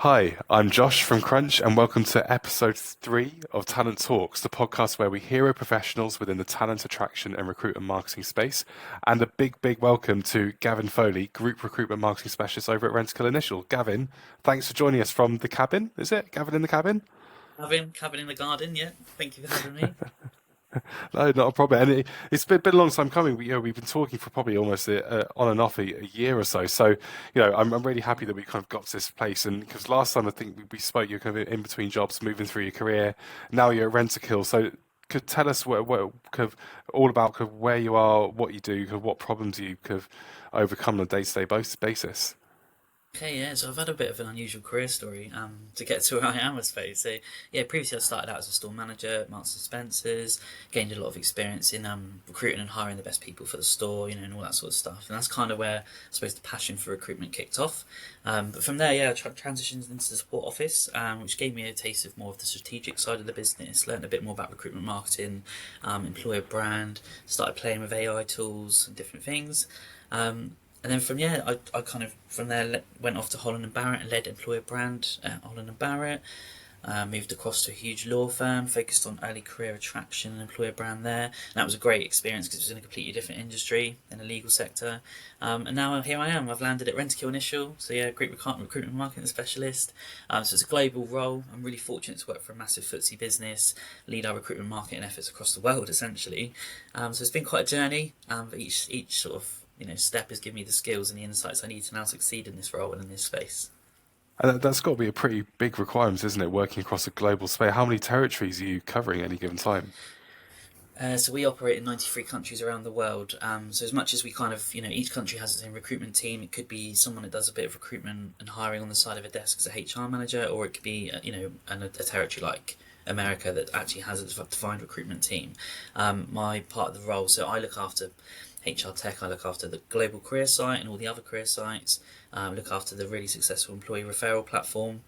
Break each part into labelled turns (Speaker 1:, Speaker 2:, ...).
Speaker 1: Hi, I'm Josh from Crunch, and welcome to episode 3 of Talent Talks, the podcast where we hero professionals within the talent attraction and recruitment marketing space. And a big welcome to Gavin Foley, Group Recruitment Marketing Specialist over at Rentokil Initial. Gavin, thanks for joining us from the cabin. Is it Gavin in the cabin?
Speaker 2: Cabin in the garden, yeah. Thank you for having me.
Speaker 1: No, not a problem. And it's been a long time coming. We've been talking for probably almost on and off a year or so. So, I'm really happy that we kind of got to this place. And because last time I think we spoke, you're kind of in between jobs, moving through your career. Now you're at Rentokil. So, could tell us what kind of all about kind of where you are, what you do, kind of what problems you kind of overcome on a day-to-day basis.
Speaker 2: Okay, yeah, so I've had a bit of an unusual career story to get to where I am, I suppose. So, yeah, previously I started out as a store manager at Marks and Spencer's, gained a lot of experience in recruiting and hiring the best people for the store, and all that sort of stuff. And that's kind of where I suppose the passion for recruitment kicked off. But from there, yeah, I transitioned into the support office, which gave me a taste of more of the strategic side of the business, learned a bit more about recruitment marketing, employer brand, started playing with AI tools and different things. And then from I kind of from there went off to Holland and Barrett and led employer brand at Holland and Barrett. Moved across to a huge law firm, focused on early career attraction and employer brand there. And that was a great experience because it was in a completely different industry in the legal sector. And now here I am. I've landed at Rentokil Initial, so yeah, great recruitment marketing specialist. So it's a global role. I'm really fortunate to work for a massive FTSE business, lead our recruitment marketing efforts across the world essentially. So it's been quite a journey. But each sort of step has given me the skills and the insights I need to now succeed in this role and in this space.
Speaker 1: And that's got to be a pretty big requirement, isn't it? Working across a global space. How many territories are you covering at any given time?
Speaker 2: So we operate in 93 countries around the world. So as much as we kind of, each country has its own recruitment team. It could be someone that does a bit of recruitment and hiring on the side of a desk as a HR manager, or it could be, a territory like America that actually has a defined recruitment team. My part of the role, so I look after HR tech. I look after the global career site and all the other career sites. Look after the really successful employee referral platform.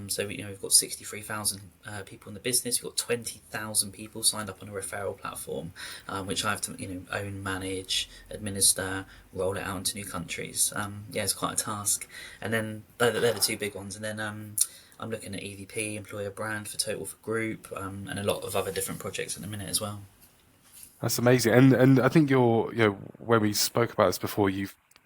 Speaker 2: So we've got 63,000 people in the business. We've got 20,000 people signed up on a referral platform, which I have to own, manage, administer, roll it out into new countries. Yeah, it's quite a task. And then they're the two big ones. And then I'm looking at EVP, employer brand for Total for Group, and a lot of other different projects at the minute as well.
Speaker 1: That's amazing. And I think when we spoke about this before,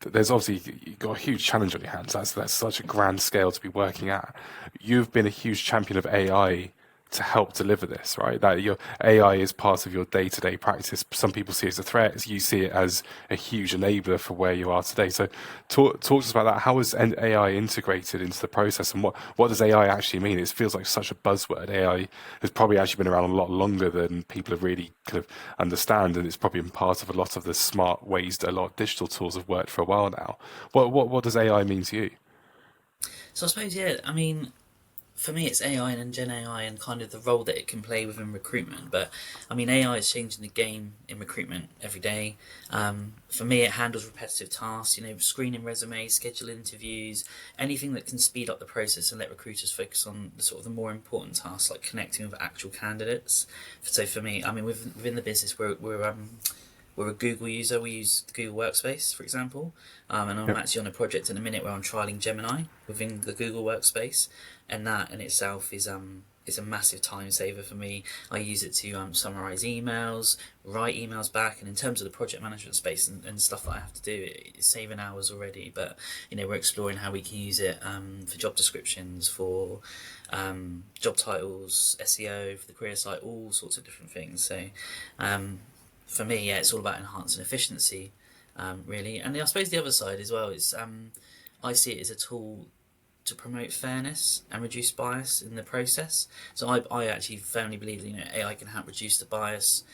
Speaker 1: there's obviously you've got a huge challenge on your hands. That's such a grand scale to be working at. You've been a huge champion of AI to help deliver this, right? That your AI is part of your day-to-day practice. Some people see it as a threat. You see it as a huge enabler for where you are today. So talk to us about that. How is AI integrated into the process, and what does AI actually mean? It feels like such a buzzword. AI has probably actually been around a lot longer than people have really kind of understand, and it's probably been part of a lot of the smart ways that a lot of digital tools have worked for a while now. What does AI mean to you?
Speaker 2: So I suppose, yeah, I mean, for me, it's AI and Gen AI and kind of the role that it can play within recruitment. But I mean, AI is changing the game in recruitment every day. For me, it handles repetitive tasks, screening resumes, schedule interviews, anything that can speed up the process and let recruiters focus on the sort of the more important tasks like connecting with actual candidates. So for me, I mean, within the business, we're a Google user. We use the Google Workspace, for example, and I'm
Speaker 1: Yep.
Speaker 2: actually on a project in a minute where I'm trialing Gemini within the Google Workspace, and that in itself is a massive time saver for me. I use it to summarize emails, write emails back, and in terms of the project management space and stuff that I have to do, it's saving hours already. But we're exploring how we can use it for job descriptions, for job titles, SEO for the career site, all sorts of different things. So um, for me, yeah, it's all about enhancing efficiency, really. And I suppose the other side as well is I see it as a tool to promote fairness and reduce bias in the process. So I actually firmly believe that AI can help reduce the bias.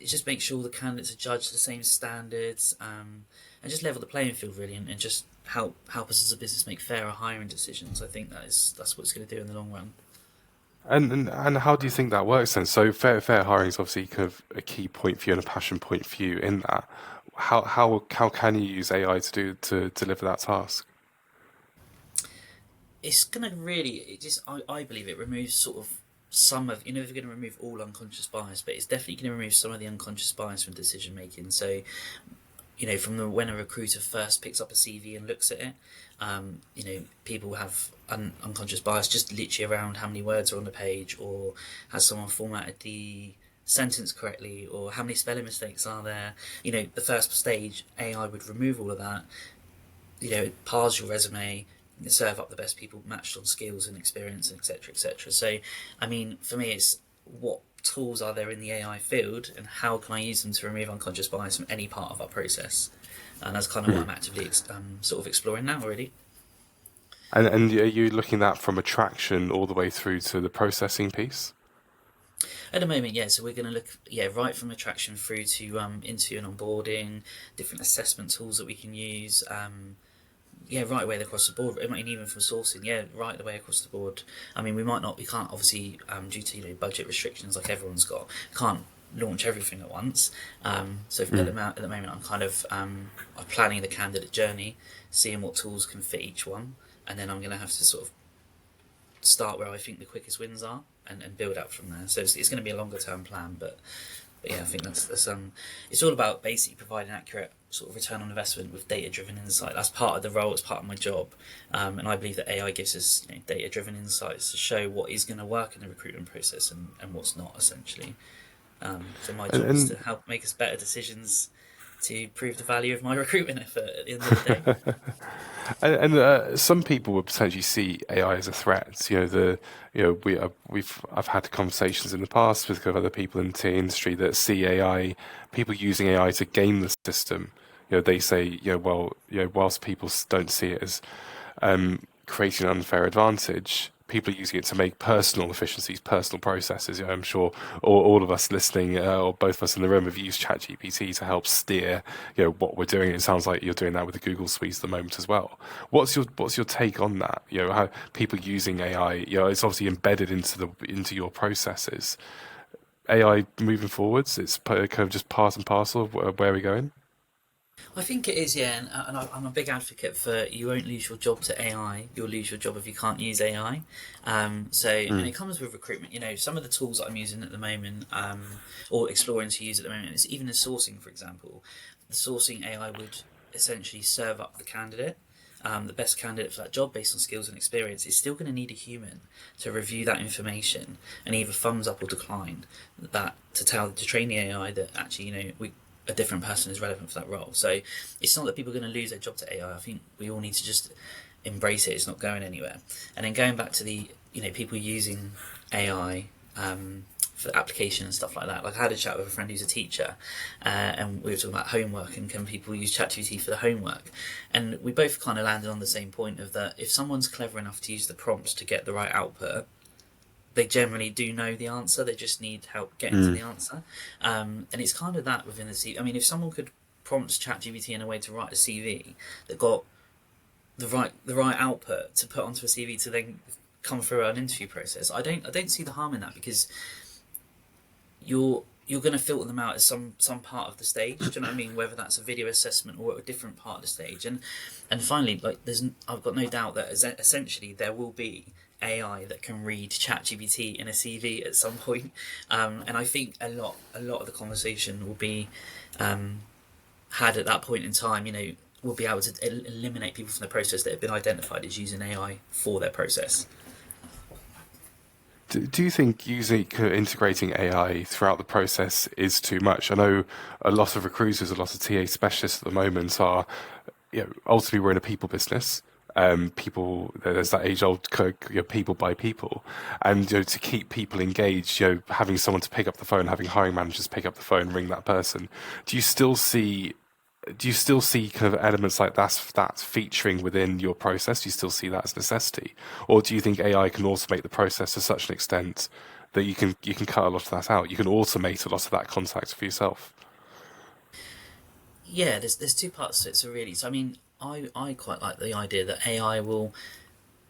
Speaker 2: It just makes sure the candidates are judged to the same standards, and just level the playing field really, and just help us as a business make fairer hiring decisions. I think that's what it's going to do in the long run.
Speaker 1: And how do you think that works then? So fair hiring is obviously kind of a key point for you and a passion point for you in that. How can you use AI to deliver that task?
Speaker 2: It's gonna really it just I believe it removes sort of some of if you're going to remove all unconscious bias, but it's definitely going to remove some of the unconscious bias from decision making. So from the when a recruiter first picks up a CV and looks at it, people have unconscious bias just literally around how many words are on the page, or has someone formatted the sentence correctly, or how many spelling mistakes are there. The first stage, AI would remove all of that, parse your resume, serve up the best people matched on skills and experience, and etc. etc. So, I mean, for me, it's what tools are there in the AI field, and how can I use them to remove unconscious bias from any part of our process? And that's kind of what I'm actively sort of exploring now, really.
Speaker 1: And are you looking at from attraction all the way through to the processing piece?
Speaker 2: At the moment, yeah. So we're going to look, right from attraction through to interview and onboarding, different assessment tools that we can use. Right away across the board. I mean, even from sourcing, right the way across the board. I mean, we can't obviously, due to budget restrictions like everyone's got, can't launch everything at once. So at the moment, I'm kind of I'm planning the candidate journey, seeing what tools can fit each one, and then I'm going to have to sort of start where I think the quickest wins are, and build out from there. So it's going to be a longer term plan, but yeah, I think that's it's all about basically providing accurate sort of return on investment with data driven insight. That's part of the role. It's part of my job, and I believe that AI gives us data driven insights to show what is going to work in the recruitment process, and what's not, essentially. So my job is to help make us better decisions to prove the value of my recruitment effort at the end of the day.
Speaker 1: Some people would potentially see AI as a threat. I've had conversations in the past with kind of other people in the industry that see AI, people using AI to game the system. They say, whilst people don't see it as creating an unfair advantage, people are using it to make personal efficiencies, personal processes. I'm sure all of us listening, or both of us in the room, have used ChatGPT to help steer, what we're doing. It sounds like you're doing that with the Google Suite at the moment as well. What's your take on that? How people using AI, it's obviously embedded into your processes. AI moving forwards, it's kind of just part and parcel of where we're going.
Speaker 2: I think it is, yeah, and I'm a big advocate for you won't lose your job to AI. You'll lose your job if you can't use AI. And it comes with recruitment. Some of the tools that I'm using at the moment, or exploring to use at the moment, is even in sourcing, for example. The sourcing AI would essentially serve up the candidate. The best candidate for that job based on skills and experience is still going to need a human to review that information and either thumbs up or decline that to train the AI that actually a different person is relevant for that role. So it's not that people are going to lose their job to AI. I think we all need to just embrace it. It's not going anywhere. And then going back to the people using AI for application and stuff like that. Like I had a chat with a friend who's a teacher, and we were talking about homework and can people use ChatGPT for the homework, and we both kind of landed on the same point of that if someone's clever enough to use the prompts to get the right output, they generally do know the answer. They just need help getting to the answer, and it's kind of that within the CV. I mean, if someone could prompt ChatGPT in a way to write a CV that got the right output to put onto a CV to then come through an interview process, I don't see the harm in that, because you're going to filter them out at some part of the stage. Do you know what I mean? Whether that's a video assessment or a different part of the stage, and finally, I've got no doubt that essentially there will be AI that can read ChatGPT in a CV at some point, and I think a lot of the conversation will be had at that point in time. We'll be able to eliminate people from the process that have been identified as using AI for their process.
Speaker 1: Do you think integrating AI throughout the process is too much? I know a lot of recruiters, a lot of TA specialists at the moment are, ultimately we're in a people business. There's that age-old people by people, and to keep people engaged, having someone to pick up the phone, having hiring managers pick up the phone, ring that person. Do you still see kind of elements like that featuring within your process? Do you still see that as a necessity, or do you think AI can automate the process to such an extent that you can cut a lot of that out? You can automate a lot of that contact for yourself.
Speaker 2: Yeah, there's two parts to it. So I mean, I quite like the idea that AI will,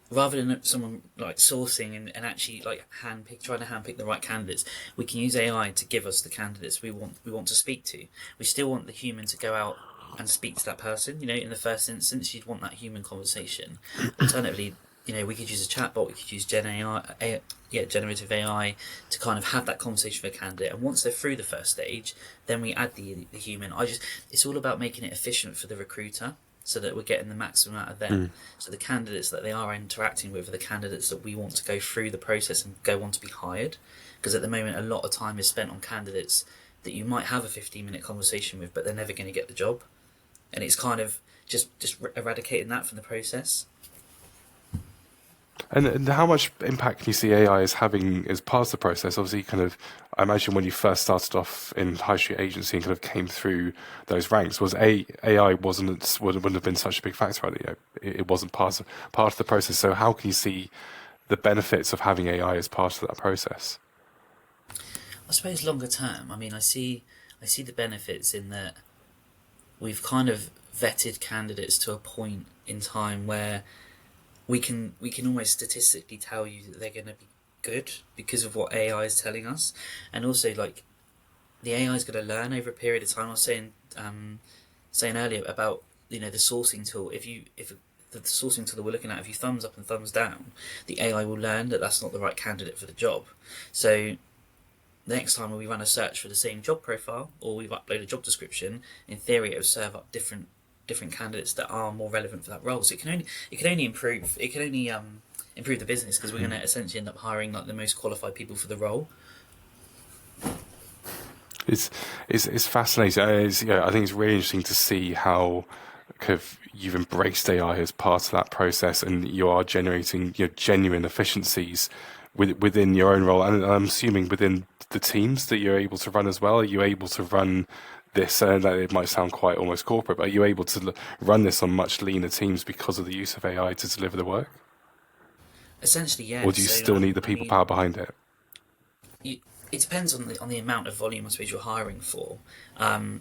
Speaker 2: rather than someone like sourcing and actually like trying to handpick the right candidates, we can use AI to give us the candidates we want to speak to. We still want the human to go out and speak to that person. In the first instance, you'd want that human conversation. Alternatively, we could use a chatbot, we could use generative AI to kind of have that conversation with a candidate. And once they're through the first stage, then we add the human. It's all about making it efficient for the recruiter, so that we're getting the maximum out of them. So the candidates that they are interacting with are the candidates that we want to go through the process and go on to be hired. Because at the moment, a lot of time is spent on candidates that you might have a 15-minute conversation with, but they're never going to get the job. And it's kind of just eradicating that from the process.
Speaker 1: And how much impact can you see AI is having as part of the process? Obviously, kind of, I imagine when you first started off in high street agency and kind of came through those ranks, AI wouldn't have been such a big factor, right? It wasn't part of the process. So how can you see the benefits of having AI as part of that process?
Speaker 2: I suppose longer term, I mean, I see the benefits in that we've kind of vetted candidates to a point in time where we can almost statistically tell you that they're going to be good because of what AI is telling us, and also like the AI is going to learn over a period of time. I was saying earlier about the sourcing tool. If the sourcing tool that we're looking at, if you thumbs up and thumbs down, the AI will learn that that's not the right candidate for the job. So the next time when we run a search for the same job profile or we've uploaded a job description, in theory it will serve up different candidates that are more relevant for that role. So it can only improve the business, because we're going to essentially end up hiring like the most qualified people for the role.
Speaker 1: It's fascinating. I think it's really interesting to see how kind of you've embraced AI as part of that process, and you are generating genuine efficiencies within your own role, and I'm assuming within the teams that you're able to run as well. Are you able to run this? It might sound quite almost corporate, but are you able to run this on much leaner teams because of the use of AI to deliver the work?
Speaker 2: Essentially, yeah.
Speaker 1: Or do you
Speaker 2: So
Speaker 1: still need the
Speaker 2: I
Speaker 1: people
Speaker 2: mean,
Speaker 1: power behind it?
Speaker 2: it depends on the amount of volume I suppose you're hiring for.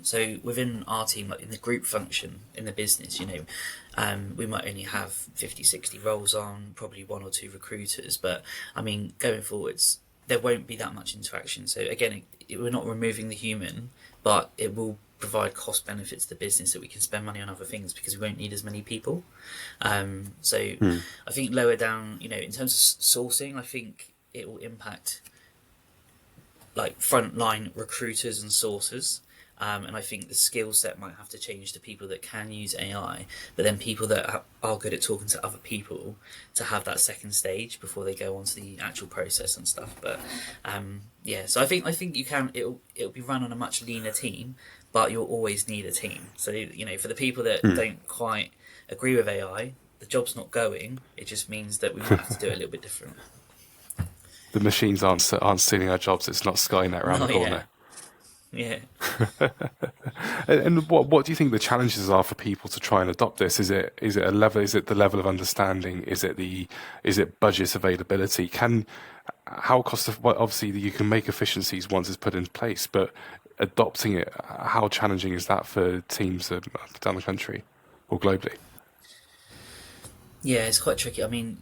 Speaker 2: So within our team, like in the group function in the business, we might only have 50, 60 roles on, probably one or two recruiters. But I mean, going forwards, there won't be that much interaction. So again, we're not removing the human, but it will provide cost benefits to the business that we can spend money on other things because we won't need as many people. So I think lower down, in terms of sourcing, I think it will impact like frontline recruiters and sourcers. And I think the skill set might have to change to people that can use AI, but then people that are good at talking to other people to have that second stage before they go on to the actual process and stuff. But yeah, so I think you can. It'll be run on a much leaner team, but you'll always need a team. So for the people that don't quite agree with AI, the job's not going. It just means that we might have to do it a little bit different.
Speaker 1: The machines aren't stealing our jobs. It's not Skynet around the
Speaker 2: No, yeah,
Speaker 1: corner.
Speaker 2: yeah.
Speaker 1: And what do you think the challenges are for people to try and adopt this? Is it a level? Is it the level of understanding? Is it budget availability? How well, obviously you can make efficiencies once it's put in place, but adopting it, how challenging is that for teams down the country or globally?
Speaker 2: Yeah, it's quite tricky. I mean,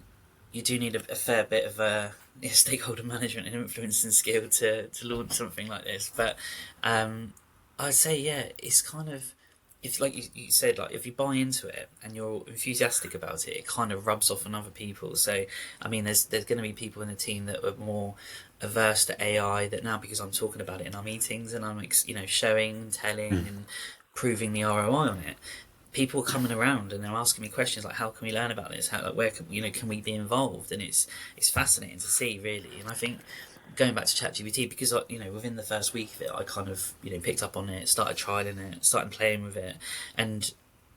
Speaker 2: you do need a fair bit of stakeholder management and influencing skill to launch something like this. But I'd say, yeah, it's kind of, if like you said, like if you buy into it and you're enthusiastic about it, it kind of rubs off on other people. So I mean, there's going to be people in the team that are more averse to AI, that now, because I'm talking about it in our meetings and I'm showing, telling, and proving the ROI on it, people are coming around and they're asking me questions like, how can we learn about this? How, like, where can we be involved? And it's fascinating to see, really. And I think going back to ChatGPT, because within the first week of it, I kind of picked up on it, started trialing it, started playing with it. And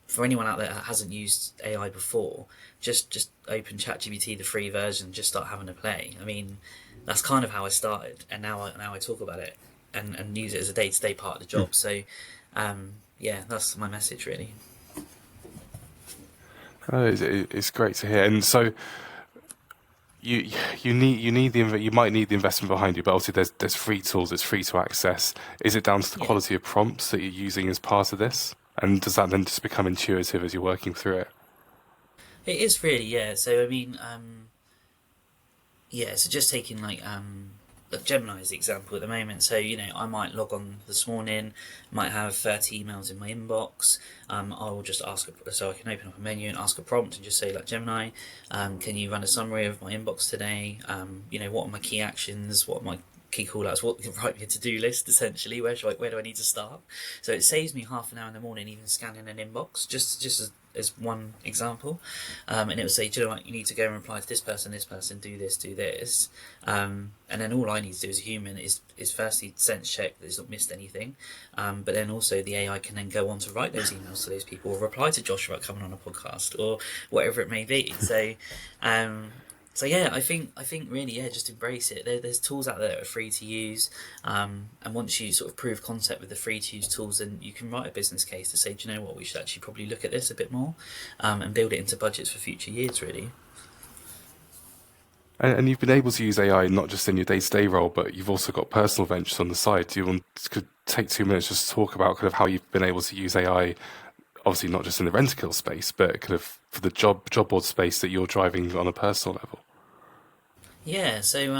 Speaker 2: for anyone out there that hasn't used AI before, just open ChatGPT, the free version, just start having a play. I mean, that's kind of how I started, and now I talk about it and use it as a day-to-day part of the job. So yeah, that's my message, really.
Speaker 1: Oh, it's great to hear. And so you might need the investment behind you, but obviously there's free tools, it's free to access. Is it down to the
Speaker 2: Yeah.
Speaker 1: quality of prompts that you're using as part of this? And does that then just become intuitive as you're working through it?
Speaker 2: It is really, yeah. So I mean, yeah. So just taking like Gemini is the example at the moment. So, I might log on this morning, might have 30 emails in my inbox. I will just so I can open up a menu and ask a prompt and just say, like, Gemini, can you run a summary of my inbox today? What are my key actions? What are my key call outs? What write me a to-do list, essentially? Where do I need to start? So it saves me half an hour in the morning even scanning an inbox, just as one example. And it will say, do you know what, you need to go and reply to this person, do this, do this. And then all I need to do as a human is firstly sense check that it's not missed anything. But then also the AI can then go on to write those emails to those people, or reply to Josh about coming on a podcast, or whatever it may be. So yeah, I think really, yeah, just embrace it. There's tools out there that are free to use, and once you sort of prove concept with the free to use tools, then you can write a business case to say, do you know what, we should actually probably look at this a bit more, and build it into budgets for future years, really.
Speaker 1: And you've been able to use AI not just in your day-to-day role, but you've also got personal ventures on the side. Do you want to take 2 minutes just to talk about kind of how you've been able to use AI, obviously not just in the Rentokil space, but kind of for the job board space that you're driving on a personal level?
Speaker 2: Yeah, so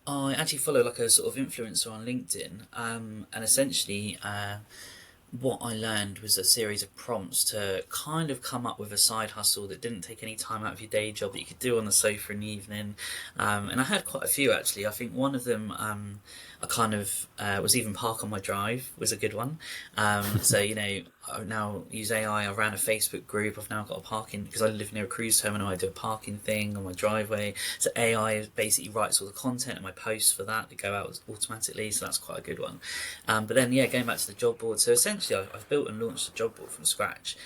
Speaker 2: I actually follow like a sort of influencer on LinkedIn, and essentially, what I learned was a series of prompts to kind of come up with a side hustle that didn't take any time out of your day job that you could do on the sofa in the evening. And I had quite a few actually. I think one of them, I kind of was even park on my drive was a good one. So I now use AI. I ran a Facebook group. I've now got a parking, because I live near a cruise terminal. I do a parking thing on my driveway. So AI basically writes all the content and my posts for that go out automatically. So that's quite a good one. But then, yeah, going back to the job board. So essentially, I've built and launched a job board from scratch,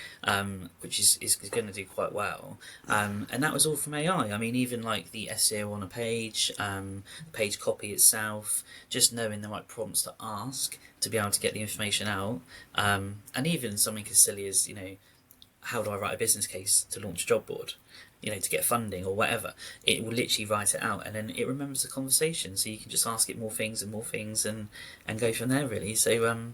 Speaker 2: which is going to do quite well. And that was all from AI. I mean, even like the SEO on a page, the page copy itself, just knowing the right prompts to ask to be able to get the information out, and even something as silly as, how do I write a business case to launch a job board, to get funding or whatever. It will literally write it out, and then it remembers the conversation, so you can just ask it more things and go from there, really. So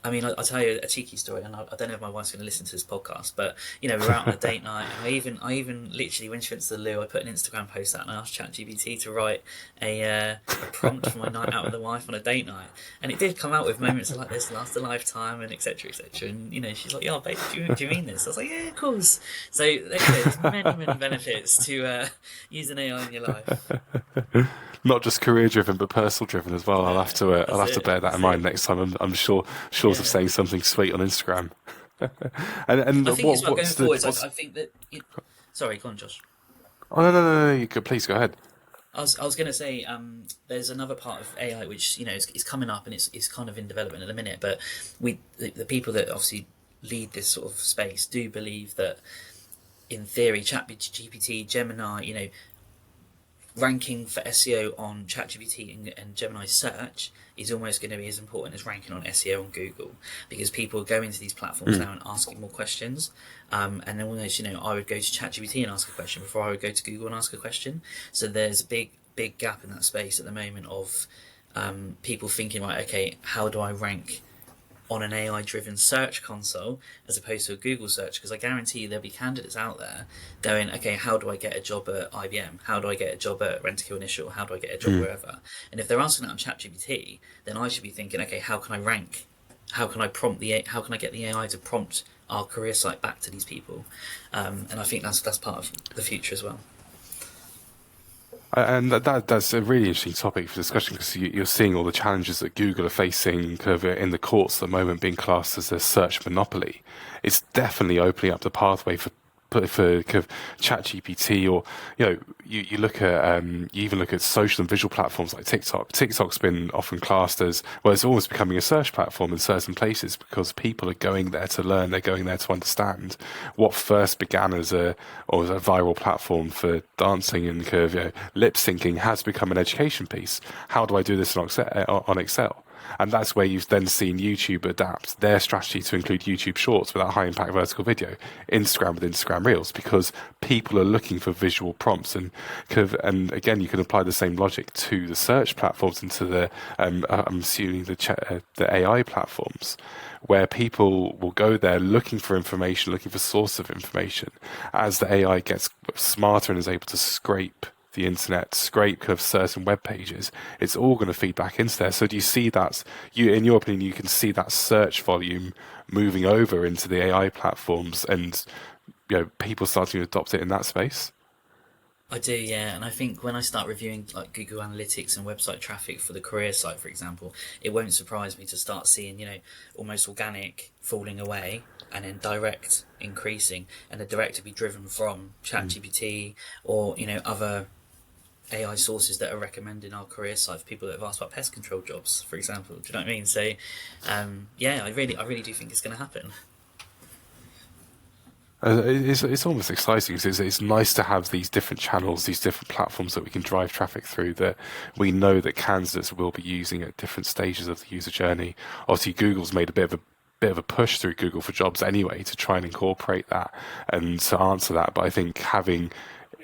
Speaker 2: I mean, I'll tell you a cheeky story, and I don't know if my wife's going to listen to this podcast, but we were out on a date night, and I even literally, when she went to the loo, I put an Instagram post out and I asked ChatGPT to write a prompt for my night out with the wife on a date night, and it did come out with moments like this last a lifetime and etc. etc. And she's like, "Yeah, babe, do you mean this?" I was like, "Yeah, of course." So there's many benefits to using AI in your life.
Speaker 1: Not just career driven, but personal driven as well. I'll have to bear that in mind next time. I'm sure of
Speaker 2: Yeah.
Speaker 1: saying something sweet on Instagram. And
Speaker 2: I think as well going
Speaker 1: what's the
Speaker 2: forwards,
Speaker 1: what's
Speaker 2: I think that. Sorry, go on, Josh.
Speaker 1: oh no, you could please go ahead.
Speaker 2: I was going to say, there's another part of AI which is coming up, and it's kind of in development at the minute. But the people that obviously lead this sort of space do believe that, in theory, ChatGPT, Gemini, ranking for SEO on ChatGPT and Gemini search is almost going to be as important as ranking on SEO on Google, because people go into these platforms now and asking more questions. And then almost, I would go to ChatGPT and ask a question before I would go to Google and ask a question. So there's a big gap in that space at the moment of people thinking, right, okay, how do I rank on an AI-driven search console as opposed to a Google search? Because I guarantee you there'll be candidates out there going, okay, how do I get a job at IBM? How do I get a job at Rentokil Initial? How do I get a job wherever? And if they're asking that on ChatGPT, then I should be thinking, okay, how can I rank? How can I how can I get the AI to prompt our career site back to these people? And I think that's part of the future as well.
Speaker 1: And that's a really interesting topic for discussion, because you're seeing all the challenges that Google are facing kind of in the courts at the moment, being classed as a search monopoly. It's definitely opening up the pathway for kind of ChatGPT, or you look at you even look at social and visual platforms like TikTok. TikTok's been often classed as, well, it's almost becoming a search platform in certain places, because people are going there to learn, they're going there to understand. What first began as a viral platform for dancing and kind of lip syncing has become an education piece. How do I do this on Excel? And that's where you've then seen YouTube adapt their strategy to include YouTube Shorts with that high impact vertical video, Instagram with Instagram Reels, because people are looking for visual prompts. And and again, you can apply the same logic to the search platforms and to the I'm assuming the AI platforms, where people will go there looking for information, looking for source of information. As the AI gets smarter and is able to scrape the internet, scrape kind of certain web pages, it's all going to feed back into there. So do you see that, in your opinion, you can see that search volume moving over into the AI platforms and, people starting to adopt it in that space?
Speaker 2: I do, yeah, and I think when I start reviewing like Google Analytics and website traffic for the career site, for example, it won't surprise me to start seeing, almost organic falling away and then direct increasing, and the direct to be driven from ChatGPT or other AI sources that are recommending our career site for people that have asked about pest control jobs, for example. Do you know what I mean? So, yeah, I really do think it's going to happen.
Speaker 1: It's almost exciting because it's nice to have these different channels, these different platforms that we can drive traffic through that we know that candidates will be using at different stages of the user journey. Obviously, Google's made a bit of a push through Google for Jobs anyway to try and incorporate that and to answer that. But I think having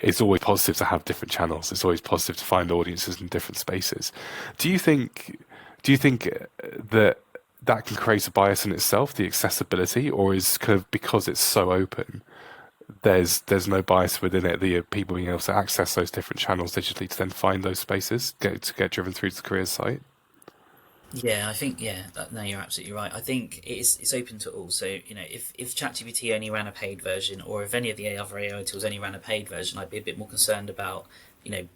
Speaker 1: it's always positive to have different channels. It's always positive to find audiences in different spaces. Do you think that that can create a bias in itself, the accessibility, or is kind of because it's so open, there's no bias within it, the people being able to access those different channels digitally to then find those spaces, get driven through to the careers site?
Speaker 2: Yeah, I think no, you're absolutely right. I think it's open to all. So if ChatGPT only ran a paid version, or if any of the other AI tools only ran a paid version, I'd be a bit more concerned about you know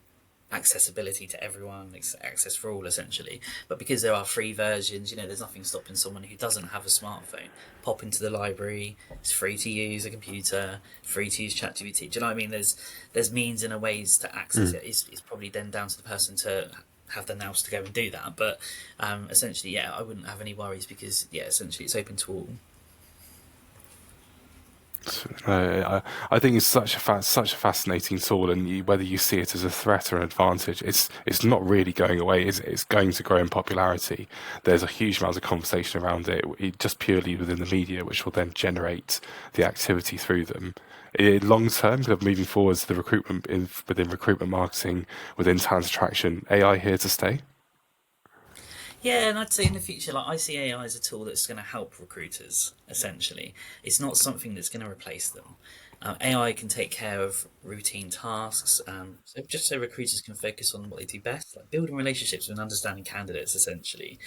Speaker 2: accessibility to everyone, access for all, essentially. But because there are free versions, there's nothing stopping someone who doesn't have a smartphone pop into the library. It's free to use a computer, free to use ChatGPT. Do you know what I mean? There's means and ways to access it. It's probably then down to the person to have the nous to go and do that. But essentially, yeah, I wouldn't have any worries because essentially it's open to all.
Speaker 1: I think it's such a fascinating tool, and whether you see it as a threat or an advantage, it's not really going away. It's going to grow in popularity. There's a huge amount of conversation around just purely within the media, which will then generate the activity through them. Long term, kind of moving forwards, the within recruitment marketing, within talent attraction, AI here to stay.
Speaker 2: Yeah, and I'd say in the future, like I see AI as a tool that's going to help recruiters. Essentially, it's not something that's going to replace them. AI can take care of routine tasks, so just so recruiters can focus on what they do best, like building relationships and understanding candidates. Essentially,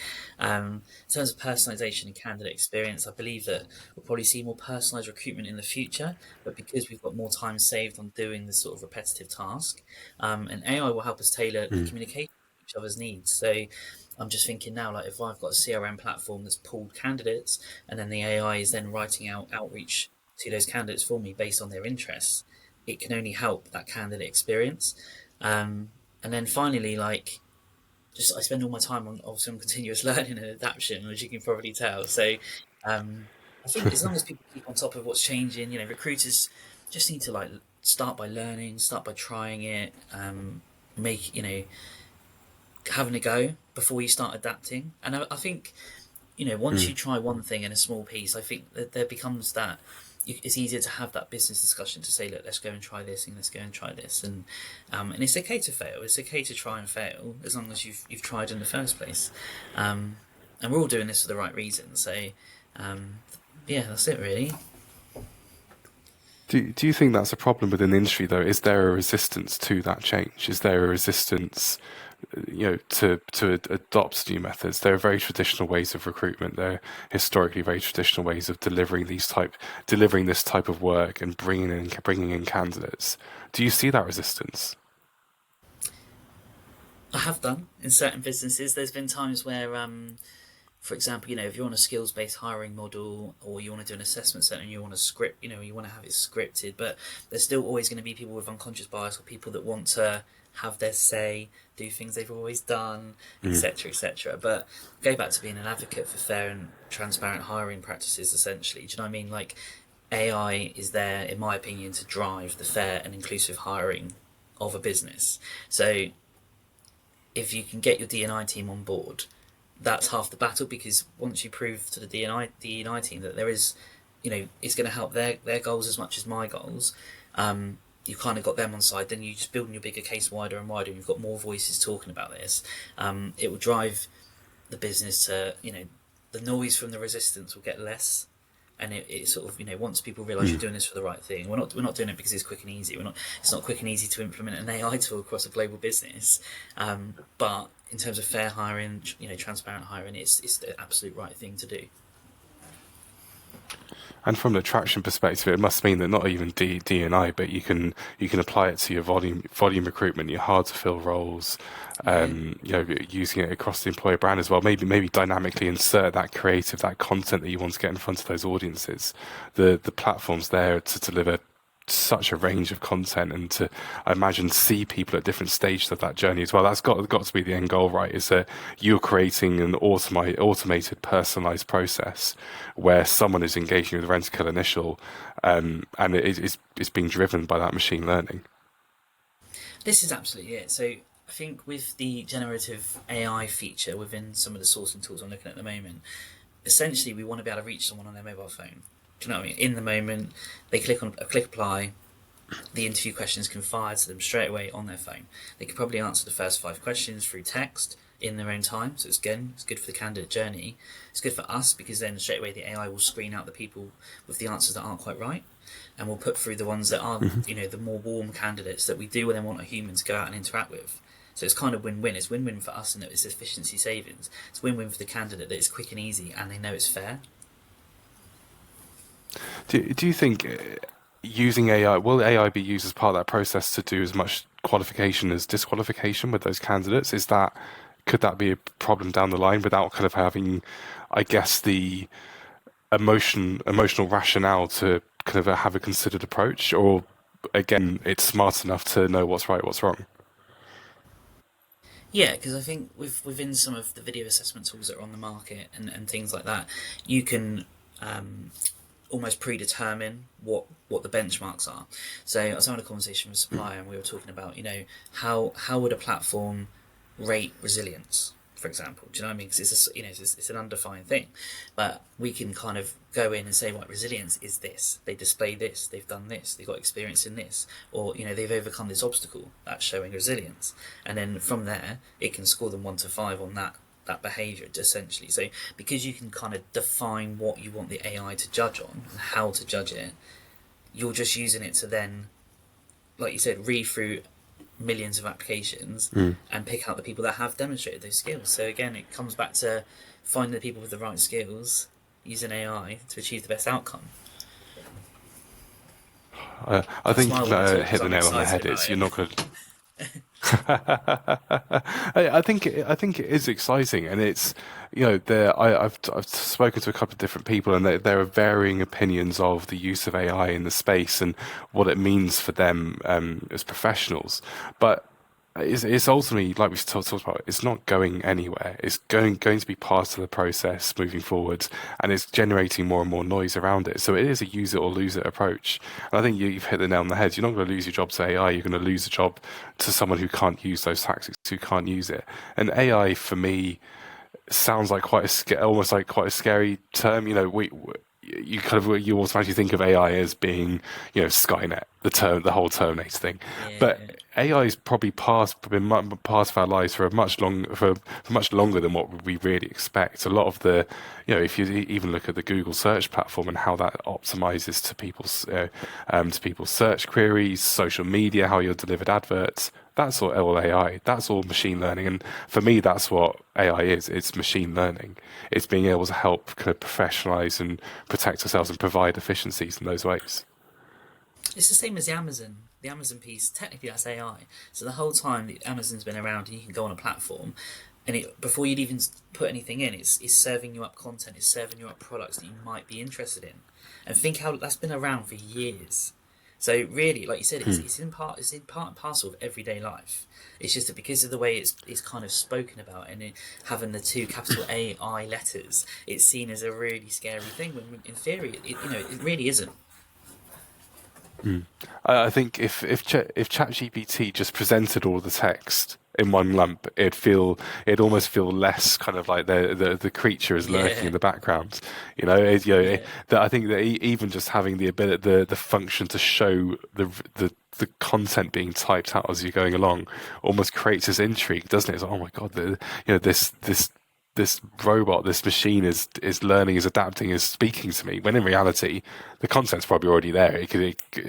Speaker 2: in terms of personalisation and candidate experience, I believe that we'll probably see more personalised recruitment in the future. But because we've got more time saved on doing this sort of repetitive task, and AI will help us tailor the communication to each other's needs. So I'm just thinking now, like if I've got a CRM platform that's pulled candidates, and then the AI is then writing out outreach to those candidates for me based on their interests, it can only help that candidate experience. And then finally, like just I spend all my time on obviously on continuous learning and adaptation, as you can probably tell. So I think as long as people keep on top of what's changing, recruiters just need to like start by learning, start by trying it, make having a go before you start adapting. And I think once you try one thing in a small piece, I think that there becomes that it's easier to have that business discussion to say, look, let's go and try this, and let's go and try this, and it's okay to fail. It's okay to try and fail as long as you've tried in the first place. And we're all doing this for the right reasons. So yeah, that's it really.
Speaker 1: Do you think that's a problem within the industry though? Is there a resistance to that change? Is there a resistance, to adopt new methods? There are very traditional ways of recruitment. There are historically very traditional ways of delivering this type of work and bringing in candidates. Do you see that resistance?
Speaker 2: I have done in certain businesses. There's been times where for example, if you're on a skills-based hiring model or you want to do an assessment center and you want to script, you want to have it scripted, but there's still always going to be people with unconscious bias or people that want to have their say, do things they've always done, etc., etc. But go back to being an advocate for fair and transparent hiring practices, essentially. Do you know what I mean? Like AI is there, in my opinion, to drive the fair and inclusive hiring of a business. So if you can get your D&I team on board, that's half the battle, because once you prove to the D&I team that there is, it's going to help their goals as much as my goals, you kind of got them on side. Then you just building your bigger case wider and wider, and you've got more voices talking about this. It will drive the business to, the noise from the resistance will get less, and it sort of, once people realise you're doing this for the right thing, we're not doing it because it's quick and easy. It's not quick and easy to implement an AI tool across a global business, but in terms of fair hiring, transparent hiring, it's the absolute right thing to do.
Speaker 1: And from an attraction perspective, it must mean that not even D and I, but you can apply it to your volume recruitment, your hard to fill roles,
Speaker 2: Yeah.
Speaker 1: using it across the employer brand as well. Maybe dynamically insert that creative, that content that you want to get in front of those audiences. The platform's there to deliver such a range of content and to, I imagine, see people at different stages of that journey as well. That's got to be the end goal, right? Is that you're creating an automated, personalized process where someone is engaging with Rentokil Initial, and it's being driven by that machine learning.
Speaker 2: This is absolutely it. So I think with the generative AI feature within some of the sourcing tools I'm looking at the moment, essentially we want to be able to reach someone on their mobile phone. Do you know what I mean? In the moment, they click apply, the interview questions can fire to them straight away on their phone. They could probably answer the first 5 questions through text in their own time. So it's good for the candidate journey. It's good for us because then straight away the AI will screen out the people with the answers that aren't quite right, and we'll put through the ones that are, the more warm candidates that we do then want a human to go out and interact with. So it's kind of win-win. It's win-win for us and it's efficiency savings. It's win-win for the candidate that it's quick and easy and they know it's fair.
Speaker 1: Do you think using AI, will AI be used as part of that process to do as much qualification as disqualification with those candidates? Could that be a problem down the line without kind of having, I guess, the emotional rationale to kind of have a considered approach? Or again, it's smart enough to know what's right, what's wrong?
Speaker 2: Yeah, because I think within some of the video assessment tools that are on the market and things like that, you can almost predetermine what the benchmarks are. So I was having a conversation with a supplier and we were talking about, how would a platform rate resilience, for example? Do you know what I mean? Because it's an undefined thing, but we can kind of go in and say, what resilience is this? They display this, they've done this, they've got experience in this, or they've overcome this obstacle. That's showing resilience, and then from there it can score them 1 to 5 on that behavior essentially. So because you can kind of define what you want the AI to judge on and how to judge it, you're just using it to then, like you said, read through millions of applications and pick out the people that have demonstrated those skills. So again, it comes back to finding the people with the right skills using AI to achieve the best outcome.
Speaker 1: I think
Speaker 2: Smile
Speaker 1: you've
Speaker 2: when I talk
Speaker 1: hit
Speaker 2: 'cause
Speaker 1: the
Speaker 2: I'm
Speaker 1: nail on the
Speaker 2: excited
Speaker 1: head.
Speaker 2: about
Speaker 1: It's
Speaker 2: it.
Speaker 1: you're not going to. I think it is exciting, and it's I've spoken to a couple of different people, and there are varying opinions of the use of AI in the space and what it means for them as professionals. But it's ultimately, like we talked about, it's not going anywhere. It's going to be part of the process moving forward, and it's generating more and more noise around it. So it is a use it or lose it approach. And I think you've hit the nail on the head. You're not going to lose your job to AI. You're going to lose a job to someone who can't use those tactics, who can't use it. And AI for me sounds like almost like quite a scary term. You automatically think of AI as being, Skynet, the whole Terminator thing. But
Speaker 2: Yeah.
Speaker 1: AI is probably been part of our lives for for much longer than what we really expect. A lot of if you even look at the Google search platform and how that optimizes to people's search queries, social media, how you're delivered adverts. That's all AI. That's all machine learning. And for me, that's what AI is. It's machine learning. It's being able to help kind of professionalize and protect ourselves and provide efficiencies in those ways.
Speaker 2: It's the same as the Amazon. The Amazon piece, technically that's AI. So the whole time the Amazon's been around and you can go on a platform and before you'd even put anything in, it's serving you up content, it's serving you up products that you might be interested in. And think how that's been around for years. So really, like you said, it's in part and parcel of everyday life. It's just that because of the way it's kind of spoken about and having the two capital AI letters, it's seen as a really scary thing. When in theory, it really isn't.
Speaker 1: I think if ChatGPT just presented all the text in one lump, it'd almost feel less kind of like the creature is lurking
Speaker 2: Yeah,
Speaker 1: in the background.
Speaker 2: yeah.
Speaker 1: That I think that even just having the ability, the function to show the content being typed out as you're going along, almost creates this intrigue, doesn't it? It's like, oh my God, this this robot, this machine is learning, is adapting, is speaking to me. When in reality, the content's probably already there.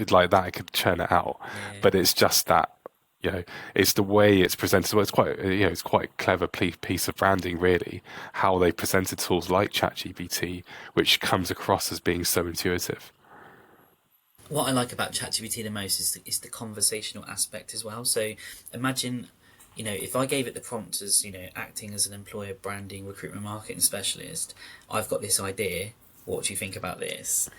Speaker 1: Like that, it could churn it out.
Speaker 2: Yeah.
Speaker 1: But it's just that, it's the way it's presented. Well, it's quite, it's quite a clever piece of branding, really, how they presented tools like ChatGPT, which comes across as being so intuitive.
Speaker 2: What I like about ChatGPT the most is the conversational aspect as well. So imagine, if I gave it the prompt as, acting as an employer branding recruitment marketing specialist, I've got this idea. What do you think about this?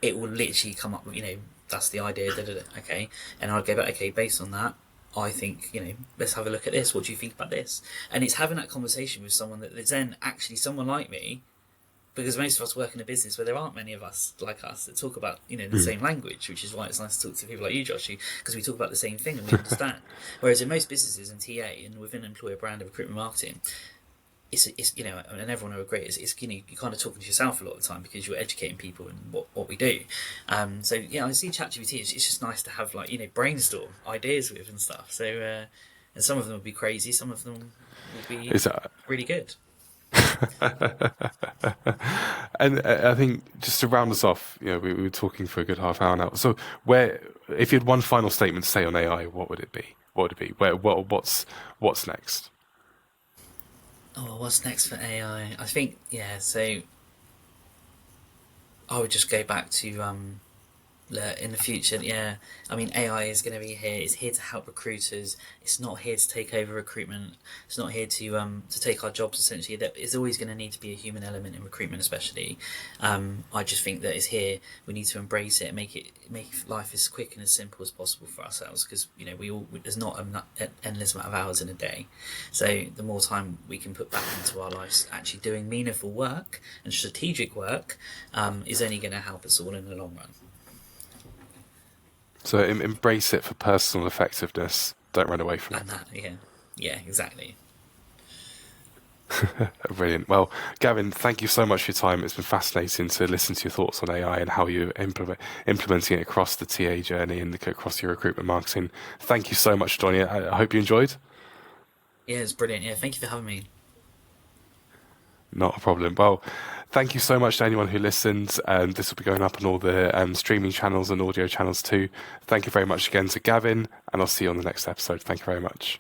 Speaker 2: It will literally come up with, that's the idea, da, da, da, okay. And I'll go back, okay, based on that, I think, let's have a look at this. What do you think about this? And it's having that conversation with someone that is then actually someone like me, because most of us work in a business where there aren't many of us like us that talk about the same language, which is why it's nice to talk to people like you, Josh, because we talk about the same thing and we understand. Whereas in most businesses in TA and within employer brand and recruitment marketing, it's and everyone will agree, it's you're kind of talking to yourself a lot of the time because you're educating people in what we do. So yeah, I see ChatGPT. It's just nice to have brainstorm ideas with and stuff. So and some of them will be crazy, some of them will be really good.
Speaker 1: And I think just to round us off, we were talking for a good half hour now. So, if you had one final statement to say on AI, what would it be? What would it be? What's next?
Speaker 2: Oh, what's next for AI? I think So I would just go back to in the future. Yeah, I mean AI is going to be here. It's here to help recruiters. It's not here to take over recruitment. It's not here to take our jobs. Essentially, that is always going to need to be a human element in recruitment, especially. I just think that it's here. We need to embrace it and make life as quick and as simple as possible for ourselves, because there's not an endless amount of hours in a day. So the more time we can put back into our lives actually doing meaningful work and strategic work is only going to help us all in the long run.
Speaker 1: So embrace it for personal effectiveness. Don't run away from it.
Speaker 2: And that, yeah, exactly.
Speaker 1: Brilliant. Well, Gavin, thank you so much for your time. It's been fascinating to listen to your thoughts on AI and how you're implementing it across the TA journey and across your recruitment marketing. Thank you so much for joining. I hope you enjoyed.
Speaker 2: Yeah, it's brilliant. Yeah, thank you for having me.
Speaker 1: Not a problem. Well, thank you so much to anyone who listened. This will be going up on all the streaming channels and audio channels too. Thank you very much again to Gavin, and I'll see you on the next episode. Thank you very much.